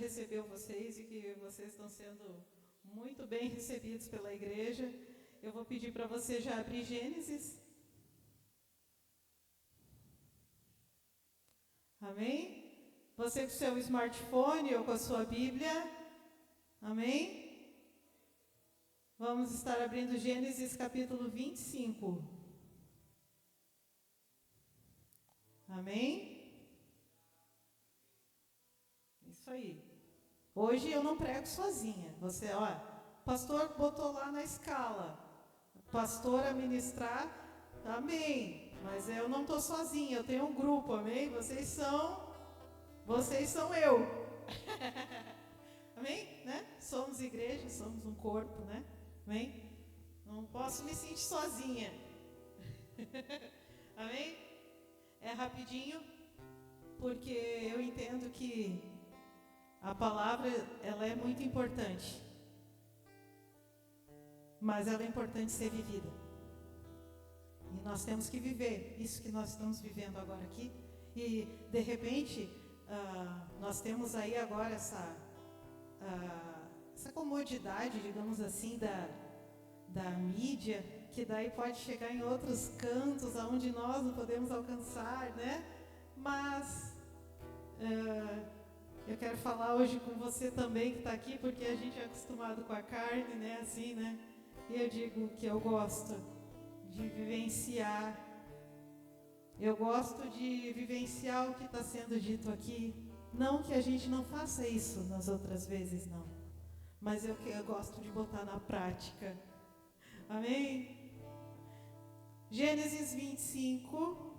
recebeu vocês e que vocês estão sendo muito bem recebidos pela igreja. Eu vou pedir para você já abrir Gênesis. Amém? Você com o seu smartphone ou com a sua Bíblia. Amém? Vamos estar abrindo Gênesis capítulo 25. Amém? Isso aí. Hoje eu não prego sozinha. Você, ó, o pastor botou lá na escala. Pastora ministrar, amém. Mas eu não estou sozinha, eu tenho um grupo, amém? Vocês são eu. Amém? Né? Somos igreja, somos um corpo, né? Amém? Não posso me sentir sozinha. Amém? É rapidinho, porque eu entendo que a palavra, ela é muito importante. Mas ela é importante ser vivida. E nós temos que viver isso que nós estamos vivendo agora aqui. E, de repente, nós temos aí agora essa comodidade, digamos assim, da mídia, que daí pode chegar em outros cantos aonde nós não podemos alcançar, né? Mas eu quero falar hoje com você também que está aqui, porque a gente é acostumado com a carne, né? Assim, né? E eu digo que eu gosto de vivenciar. Eu gosto de vivenciar o que está sendo dito aqui. Não que a gente não faça isso nas outras vezes, não. Mas eu gosto de botar na prática. Amém? Gênesis 25,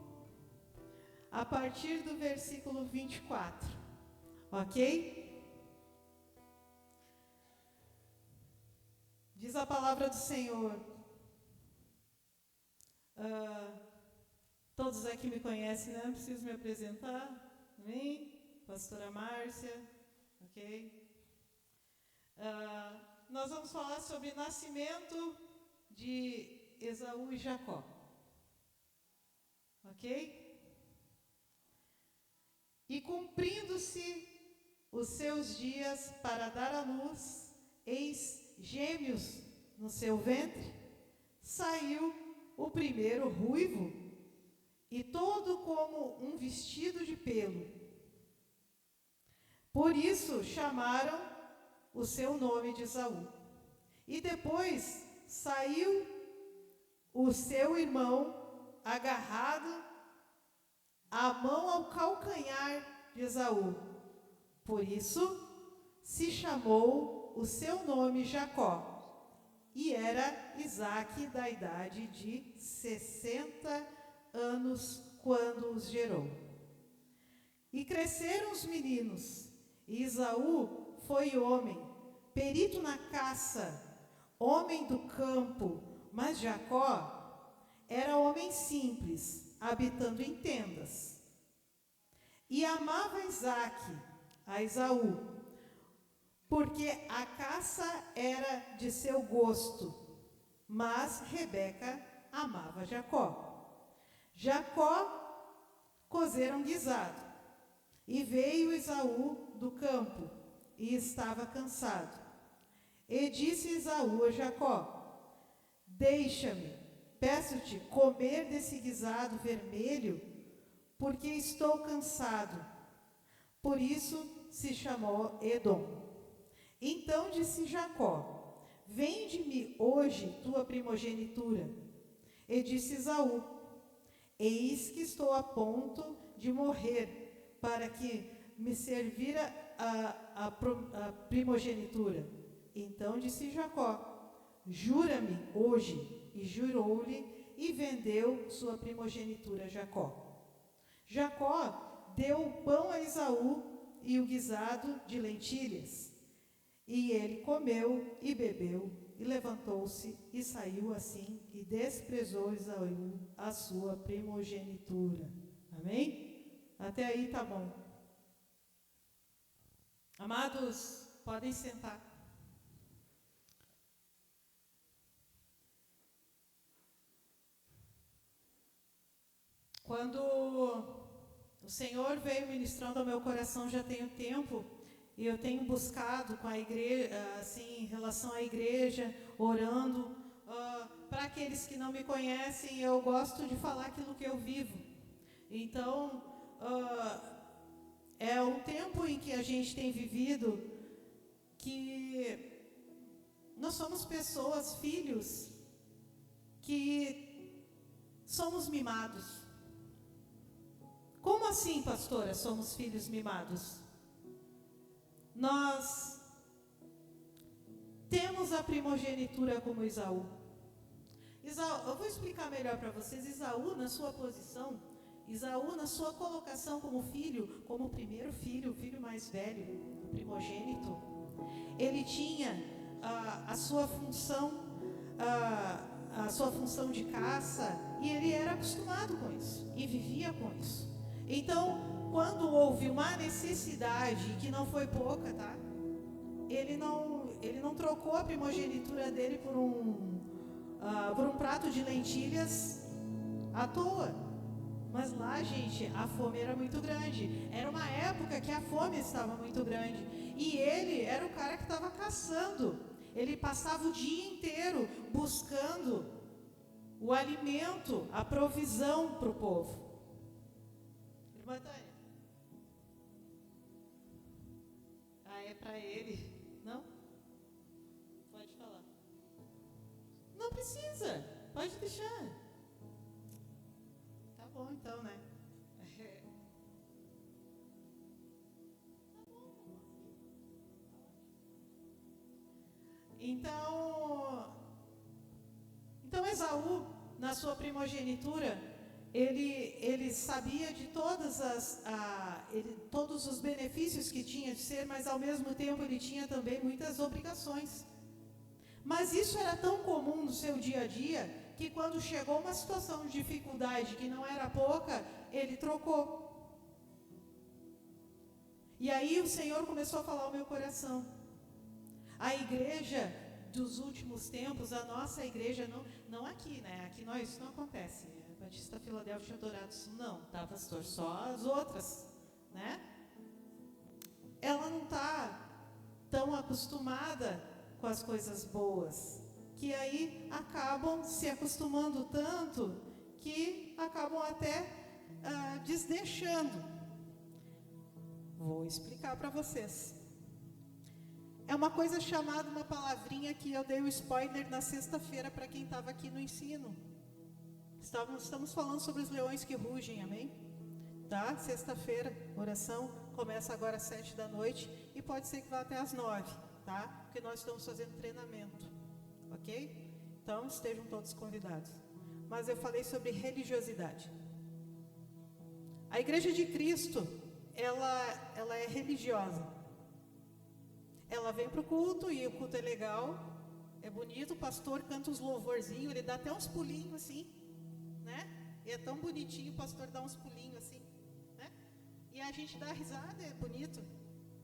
a partir do versículo 24. Ok? Diz a palavra do Senhor. Todos aqui me conhecem, né? Não preciso me apresentar. Amém? Pastora Márcia. Ok? Nós vamos falar sobre o nascimento de Esaú e Jacó. Ok? E cumprindo-se os seus dias para dar à luz, eis gêmeos no seu ventre, saiu o primeiro ruivo, e todo como um vestido de pelo. Por isso chamaram o seu nome de Esaú. E depois saiu o seu irmão agarrado a mão ao calcanhar de Esaú. Por isso se chamou o seu nome Jacó. E era Isaque da idade de 60 anos quando os gerou. E cresceram os meninos, e Esaú foi homem, perito na caça, homem do campo, mas Jacó era homem simples, habitando em tendas. E amava Isaque, a Esaú, porque a caça era de seu gosto, mas Rebeca amava Jacó. Jacó cozeram guisado, e veio Esaú do campo, e estava cansado. E disse Esaú a Jacó: deixa-me, peço-te, comer desse guisado vermelho, porque estou cansado. Por isso se chamou Edom. Então disse Jacó: vende-me hoje tua primogenitura. E disse Esaú: eis que estou a ponto de morrer, para que me servira a primogenitura. Então disse Jacó: jura-me hoje. E jurou-lhe, e vendeu sua primogenitura a Jacó. Jacó deu o pão a Esaú e o guisado de lentilhas. E ele comeu e bebeu, e levantou-se e saiu assim, e desprezou Esaú a sua primogenitura. Amém? Até aí tá bom. Amados, podem sentar. Quando o Senhor veio ministrando ao meu coração já tem um tempo, e eu tenho buscado com a igreja, assim, em relação à igreja, orando. Para aqueles que não me conhecem, eu gosto de falar aquilo que eu vivo. Então, é um tempo em que a gente tem vivido que nós somos pessoas, filhos, que somos mimados. Como assim, pastora, somos filhos mimados? Nós temos a primogenitura como Esaú. Eu vou explicar melhor para vocês. Esaú, na sua posição, Esaú, na sua colocação como filho, como o primeiro filho, o filho mais velho, o primogênito, ele tinha a sua função, a sua função de caça, e ele era acostumado com isso, e vivia com isso. Então, quando houve uma necessidade, que não foi pouca, tá? Ele não trocou a primogenitura dele por um prato de lentilhas à toa. Mas lá, gente, a fome era muito grande. Era uma época que a fome estava muito grande. E ele era o cara que estava caçando. Ele passava o dia inteiro buscando o alimento, a provisão para o povo. Irmã Tânia. É para ele. Não? Pode falar. Não precisa. Pode deixar. Tá bom então, né? Então Esaú, na sua primogenitura, ele sabia de todos os benefícios que tinha de ser, mas ao mesmo tempo ele tinha também muitas obrigações. Mas isso era tão comum no seu dia a dia, que quando chegou uma situação de dificuldade que não era pouca, ele trocou. E aí o Senhor começou a falar ao meu coração. A igreja dos últimos tempos, a nossa igreja, não aqui, né? Aqui isso não acontece. Batista Filadélfia Dourados, não, tá, pastor? Só as outras, né? Ela não está tão acostumada com as coisas boas, que aí acabam se acostumando tanto que acabam até desdeixando. Vou explicar para vocês. É uma coisa chamada, uma palavrinha que eu dei o spoiler na sexta-feira para quem estava aqui no ensino. Estamos falando sobre os leões que rugem, amém? Tá? Sexta-feira, oração, começa agora às 7h e pode ser que vá até às 9h, tá? Porque nós estamos fazendo treinamento, ok? Então, estejam todos convidados. Mas eu falei sobre religiosidade. A Igreja de Cristo, ela é religiosa. Ela vem para o culto e o culto é legal, é bonito, o pastor canta uns louvorzinhos, ele dá até uns pulinhos assim, né? E é tão bonitinho, o pastor dá uns pulinhos assim, né? E a gente dá risada, é bonito.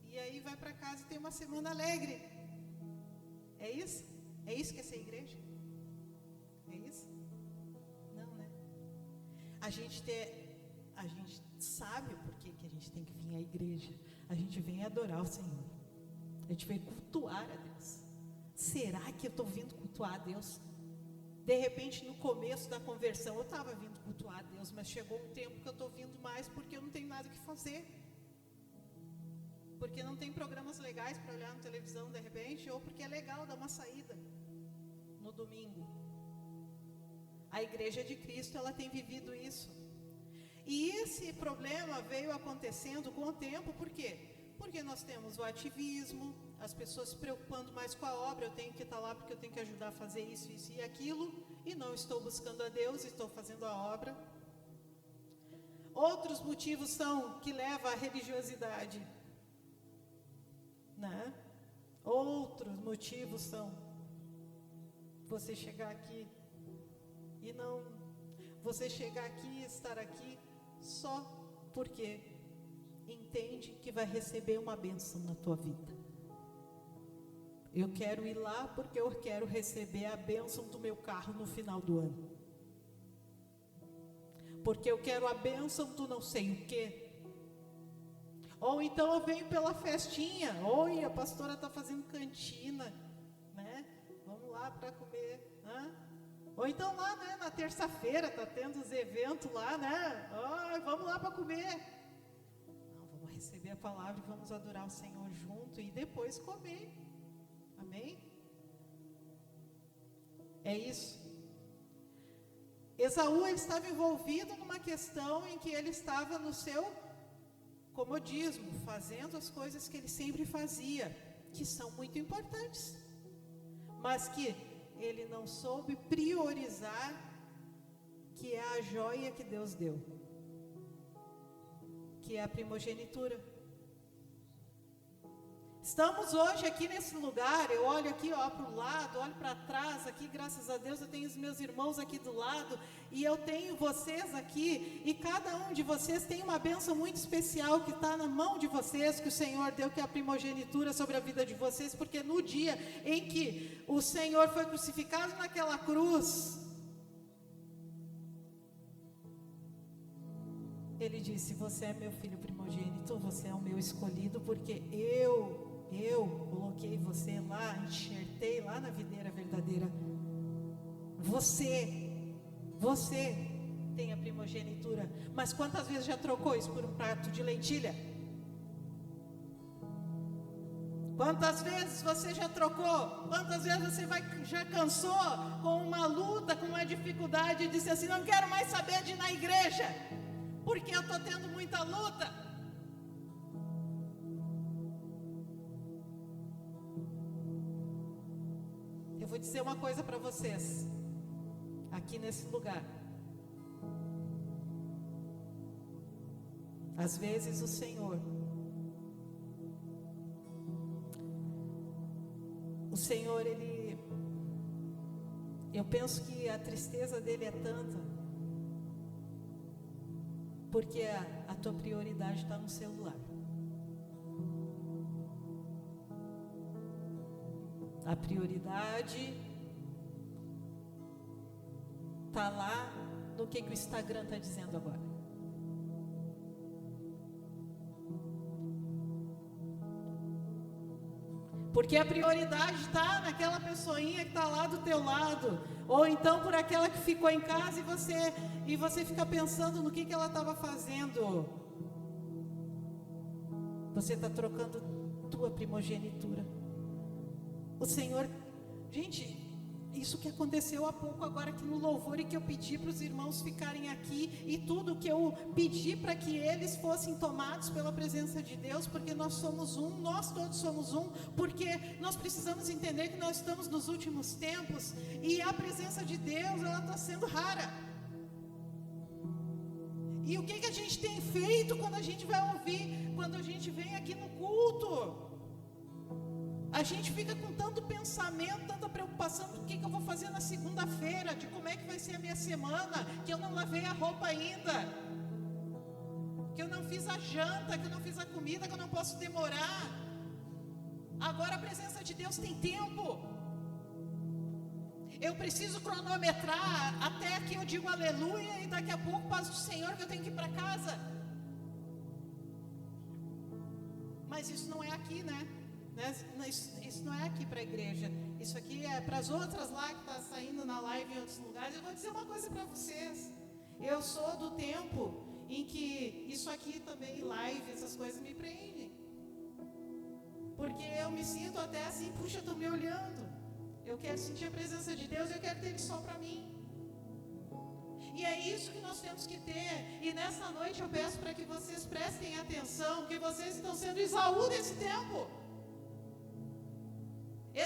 E aí vai para casa e tem uma semana alegre. É isso? É isso que é ser igreja? É isso? Não, né? A gente sabe por que a gente tem que vir à igreja. A gente vem adorar o Senhor. A gente vem cultuar a Deus. Será que eu estou vindo cultuar a Deus? De repente, no começo da conversão, eu estava vindo cultuar a Deus, mas chegou um tempo que eu estou vindo mais porque eu não tenho nada o que fazer. Porque não tem programas legais para olhar na televisão, de repente, ou porque é legal dar uma saída no domingo. A Igreja de Cristo, ela tem vivido isso. E esse problema veio acontecendo com o tempo, por quê? Porque nós temos o ativismo, as pessoas se preocupando mais com a obra, eu tenho que estar lá porque eu tenho que ajudar a fazer isso e aquilo, e não estou buscando a Deus, estou fazendo a obra. Outros motivos são que levam à religiosidade, né? Outros motivos são você chegar aqui e não, você chegar aqui e estar aqui só porque entende que vai receber uma bênção na tua vida. Eu quero ir lá porque eu quero receber a bênção do meu carro no final do ano. Porque eu quero a bênção do não sei o quê. Ou então eu venho pela festinha. Oi, a pastora está fazendo cantina, né? Vamos lá para comer, né? Ou então lá, né, na terça-feira está tendo os eventos lá, né? Oh, vamos lá para comer. Não, vamos receber a palavra e vamos adorar o Senhor junto e depois comer. Amém? É isso. Esaú estava envolvido numa questão em que ele estava no seu comodismo, fazendo as coisas que ele sempre fazia, que são muito importantes, mas que ele não soube priorizar, que é a joia que Deus deu, que é a primogenitura. Estamos hoje aqui nesse lugar, eu olho aqui para o lado, olho para trás, aqui graças a Deus eu tenho os meus irmãos aqui do lado, e eu tenho vocês aqui, e cada um de vocês tem uma bênção muito especial que está na mão de vocês, que o Senhor deu, que é a primogenitura sobre a vida de vocês, porque no dia em que o Senhor foi crucificado naquela cruz, Ele disse: você é meu filho primogênito, você é o meu escolhido, porque eu coloquei você lá, enxertei lá na videira verdadeira. Você tem a primogenitura. Mas quantas vezes já trocou isso por um prato de lentilha? Quantas vezes você já trocou? Quantas vezes você já cansou com uma luta, com uma dificuldade, e disse assim: não quero mais saber de ir na igreja, porque eu estou tendo muita luta. Eu vou dizer uma coisa para vocês, aqui nesse lugar. Às vezes o Senhor, eu penso que a tristeza dele é tanta, porque a tua prioridade está no celular. A prioridade está lá no que o Instagram está dizendo agora. Porque a prioridade está naquela pessoinha que está lá do teu lado, ou então por aquela que ficou em casa e você fica pensando no que ela estava fazendo. Você está trocando tua primogenitura. O Senhor, gente, isso que aconteceu há pouco agora aqui no louvor, e que eu pedi para os irmãos ficarem aqui, e tudo que eu pedi para que eles fossem tomados pela presença de Deus, porque nós somos um, nós todos somos um, porque nós precisamos entender que nós estamos nos últimos tempos, e a presença de Deus, ela está sendo rara. E o que a gente tem feito quando a gente vai ouvir, quando a gente vem aqui no culto? A gente fica com tanto pensamento, tanta preocupação do que eu vou fazer na segunda-feira, de como é que vai ser a minha semana, que eu não lavei a roupa ainda, que eu não fiz a janta, que eu não fiz a comida, que eu não posso demorar. Agora a presença de Deus tem tempo. Eu preciso cronometrar até que eu digo aleluia, e daqui a pouco, paz do Senhor, que eu tenho que ir para casa. Mas isso não é aqui, né? Isso não é aqui para a igreja. Isso aqui é para as outras lá que está saindo na live em outros lugares. Eu vou dizer uma coisa para vocês. Eu sou do tempo em que isso aqui também, live, essas coisas me prendem. Porque eu me sinto até assim, puxa, estou me olhando. Eu quero sentir a presença de Deus, eu quero ter Ele só para mim. E é isso que nós temos que ter. E nessa noite eu peço para que vocês prestem atenção, que vocês estão sendo Esaú desse tempo.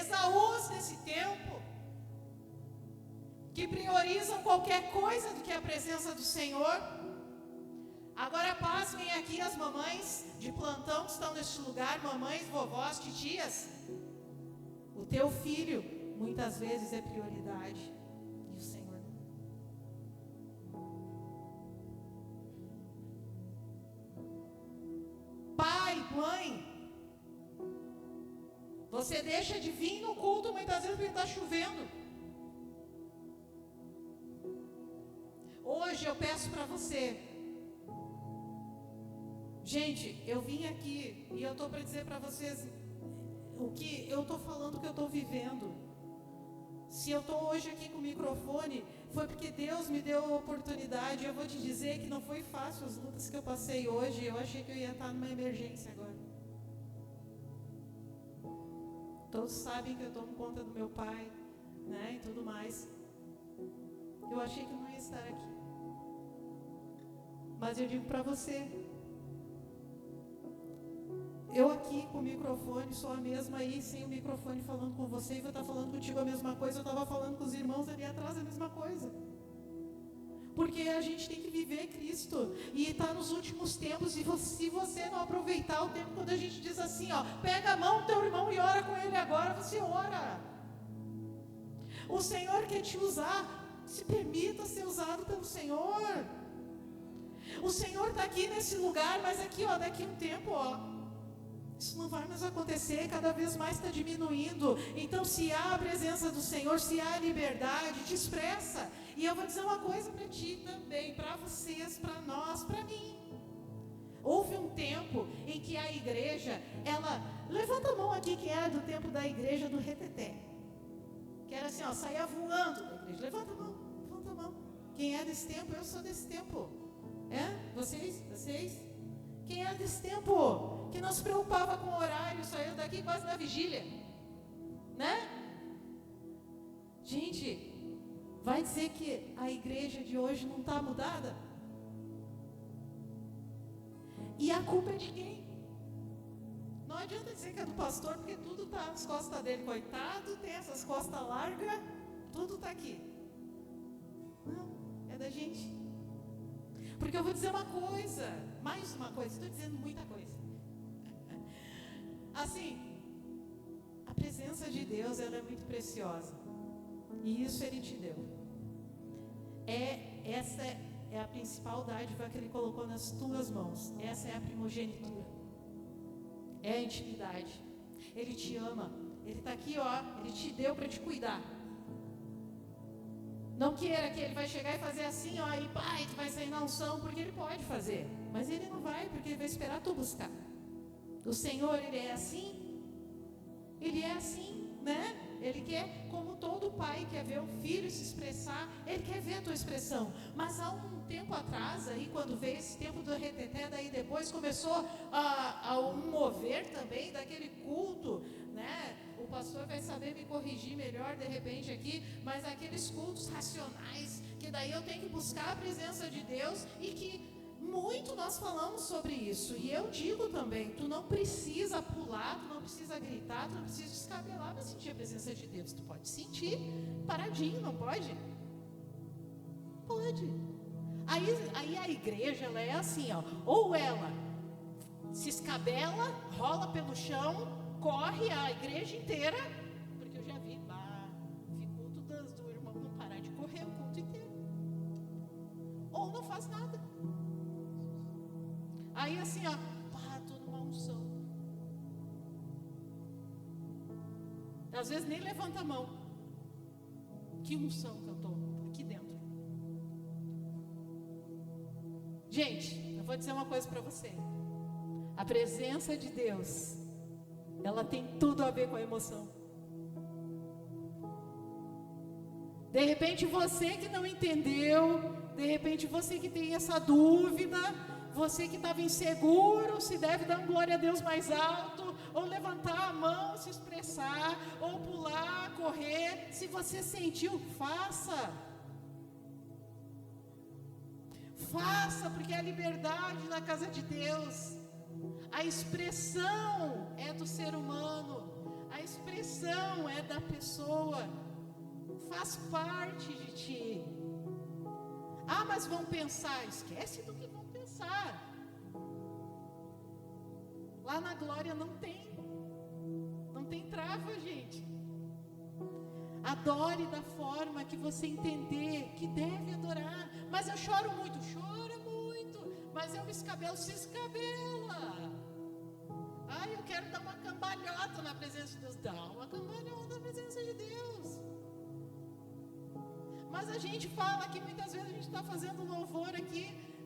Esaús desse tempo, que priorizam qualquer coisa do que a presença do Senhor. Agora pasmem aqui as mamães de plantão que estão neste lugar, mamães, vovós, titias. O teu filho muitas vezes é prioridade, e o Senhor não. Pai, mãe, você deixa de vir no culto muitas vezes porque está chovendo. Hoje eu peço para você, Gente, eu vim aqui e eu estou para dizer para vocês o que eu estou falando, o que eu estou vivendo. Se eu estou hoje aqui com o microfone, foi porque Deus me deu a oportunidade. Eu vou te dizer que não foi fácil as lutas que eu passei hoje. Eu achei que eu ia estar numa emergência agora. Todos sabem que eu tomo conta do meu pai, né, e tudo mais. Eu achei que eu não ia estar aqui. Mas eu digo para você, eu aqui com o microfone, sou a mesma aí, sem o microfone falando com você, e vou estar falando contigo a mesma coisa. Eu estava falando com os irmãos ali atrás a mesma coisa. Porque a gente tem que viver Cristo. E está nos últimos tempos. E se você não aproveitar o tempo, quando a gente diz assim, ó, pega a mão do teu irmão e ora com ele agora, você ora. O Senhor quer te usar. Se permita ser usado pelo Senhor. O Senhor está aqui nesse lugar, mas aqui, ó, daqui a um tempo, ó, isso não vai mais acontecer, cada vez mais está diminuindo. Então, se há a presença do Senhor, se há a liberdade, te expressa. E eu vou dizer uma coisa para ti também, para vocês, para nós, para mim. Houve um tempo em que a igreja, ela... Levanta a mão aqui, quem era do tempo da igreja do reteté. Que era assim, ó, saía voando da igreja. Levanta a mão, levanta a mão. Quem é desse tempo? Eu sou desse tempo. É? Vocês? Quem é desse tempo? Que não se preocupava com o horário, saiu daqui quase na vigília. Né? Gente, vai dizer que a igreja de hoje não está mudada? E a culpa é de quem? Não adianta dizer que é do pastor, porque tudo está nas costas dele. Coitado, tem essas costas largas, tudo está aqui. Não, é da gente. Porque eu vou dizer uma coisa, mais uma coisa, estou dizendo muita coisa. Assim, a presença de Deus, ela é muito preciosa. E isso Ele te deu. Essa é a principal dádiva que Ele colocou nas tuas mãos. Essa é a primogenitura. É a intimidade. Ele te ama. Ele está aqui, ó. Ele te deu para te cuidar. Não queira que Ele vai chegar e fazer assim, ó, e pai, tu vai sair na unção, porque Ele pode fazer. Mas Ele não vai, porque Ele vai esperar tu buscar. O Senhor, Ele é assim. Ele é assim, né? Ele quer, como todo pai quer ver o filho se expressar, Ele quer ver a tua expressão. Mas há um tempo atrás, aí quando veio esse tempo do reteté, daí depois começou um mover também daquele culto, né? O pastor vai saber me corrigir melhor de repente aqui, mas aqueles cultos racionais, que daí eu tenho que buscar a presença de Deus, e que muito nós falamos sobre isso. E eu digo também, tu não precisa pular, tu não precisa gritar, tu não precisa descabelar para sentir a presença de Deus. Tu pode sentir paradinho, não pode? Pode. Aí a igreja, ela é assim, ó, ou ela se escabela, rola pelo chão, corre a igreja inteira, porque eu já vi culto do irmão não parar de correr o culto inteiro, ou não faz nada. Aí assim, ó, tô numa unção. Às vezes nem levanta a mão. Que unção que eu estou aqui dentro. Gente, eu vou dizer uma coisa para você. A presença de Deus, ela tem tudo a ver com a emoção. De repente você que não entendeu, de repente você que tem essa dúvida, você que estava inseguro, se deve dar um glória a Deus mais alto, ou levantar a mão, se expressar, ou pular, correr, se você sentiu, faça. Faça, porque é a liberdade na casa de Deus. A expressão é do ser humano, a expressão é da pessoa, faz parte de ti. Mas vão pensar, esquece do que vão pensar. Lá na glória não tem trava, gente. Adore da forma que você entender que deve adorar. Mas eu choro muito, mas eu me escabelo, se escabela. Eu quero dar uma cambalhota na presença de Deus. Dá uma cambalhota na presença de Deus. Mas a gente fala que muitas vezes a gente está fazendo louvor aqui,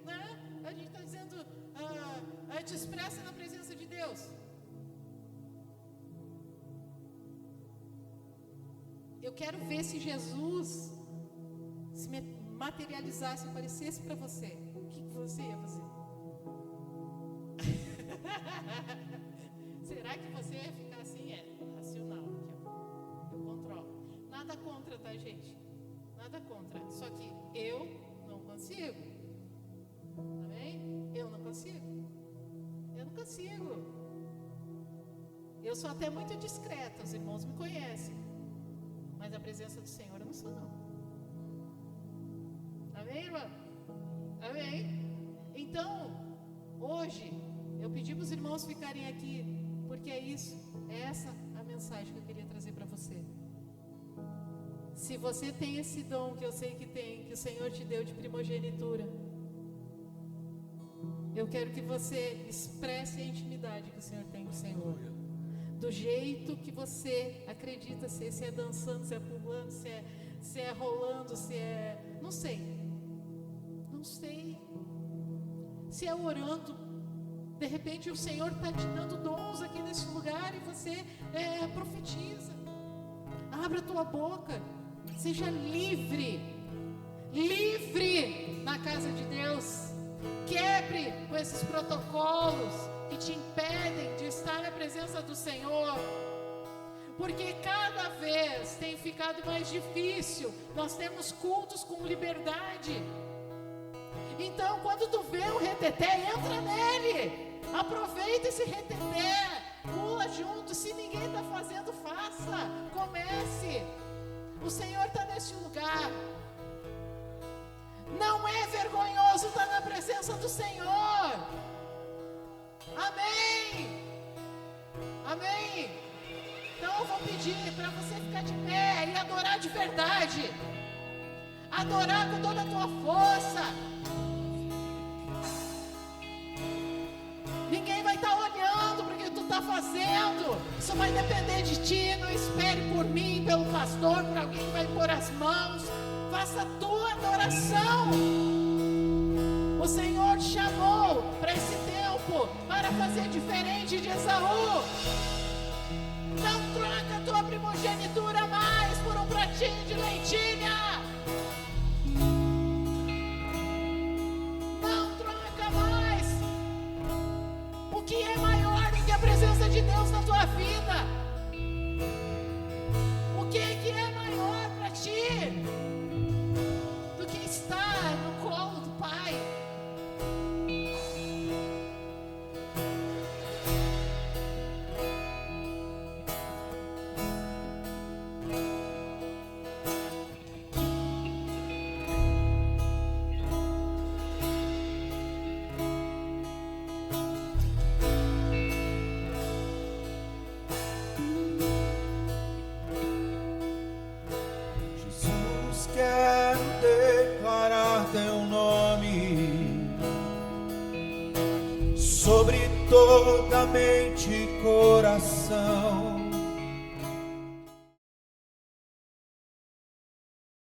né? A gente está dizendo, a gente expressa na presença de Deus. Eu quero ver se Jesus se materializasse, aparecesse para você. O que você ia fazer? Será que você ia ficar assim? Racional aqui, ó. Eu controlo. Nada contra, tá, gente? Nada contra. Só que eu não consigo. Amém? Eu não consigo. Eu não consigo. Eu sou até muito discreta, os irmãos me conhecem. Mas a presença do Senhor eu não sou, não. Amém, irmã? Amém? Então, hoje, eu pedi para os irmãos ficarem aqui, porque é isso, é essa a mensagem que eu queria trazer para você. Se você tem esse dom, que eu sei que tem, que o Senhor te deu de primogenitura, eu quero que você expresse a intimidade que o Senhor tem com o Senhor. Do jeito que você acredita ser, se é dançando, se é pulando, se é rolando, se é... Não sei. Não sei. Se é orando. De repente o Senhor está te dando dons aqui nesse lugar e você profetiza. Abra a tua boca. Seja livre. Livre na casa de Deus. Quebre com esses protocolos que te impedem de estar na presença do Senhor, porque cada vez tem ficado mais difícil. Nós temos cultos com liberdade. Então, quando tu vê o reteté, entra nele, aproveita esse reteté, pula junto. Se ninguém está fazendo, faça, comece. O Senhor está nesse lugar. Não é vergonhoso estar na presença do Senhor. Amém. Amém. Então eu vou pedir para você ficar de pé e adorar de verdade. Adorar com toda a tua força. Ninguém vai estar olhando para o que tu está fazendo. Isso vai depender de ti. Não espere por mim, pelo pastor, por alguém que vai pôr as mãos. Faça a tua adoração. O Senhor te chamou para esse tempo, para fazer diferente de Esaú. Não troca a tua primogenitura mais por um pratinho de lentilha. Não troca mais. O que é maior do que a presença de Deus na tua vida? O que é maior para ti do que estar no colo do Pai? Sobre toda mente e coração,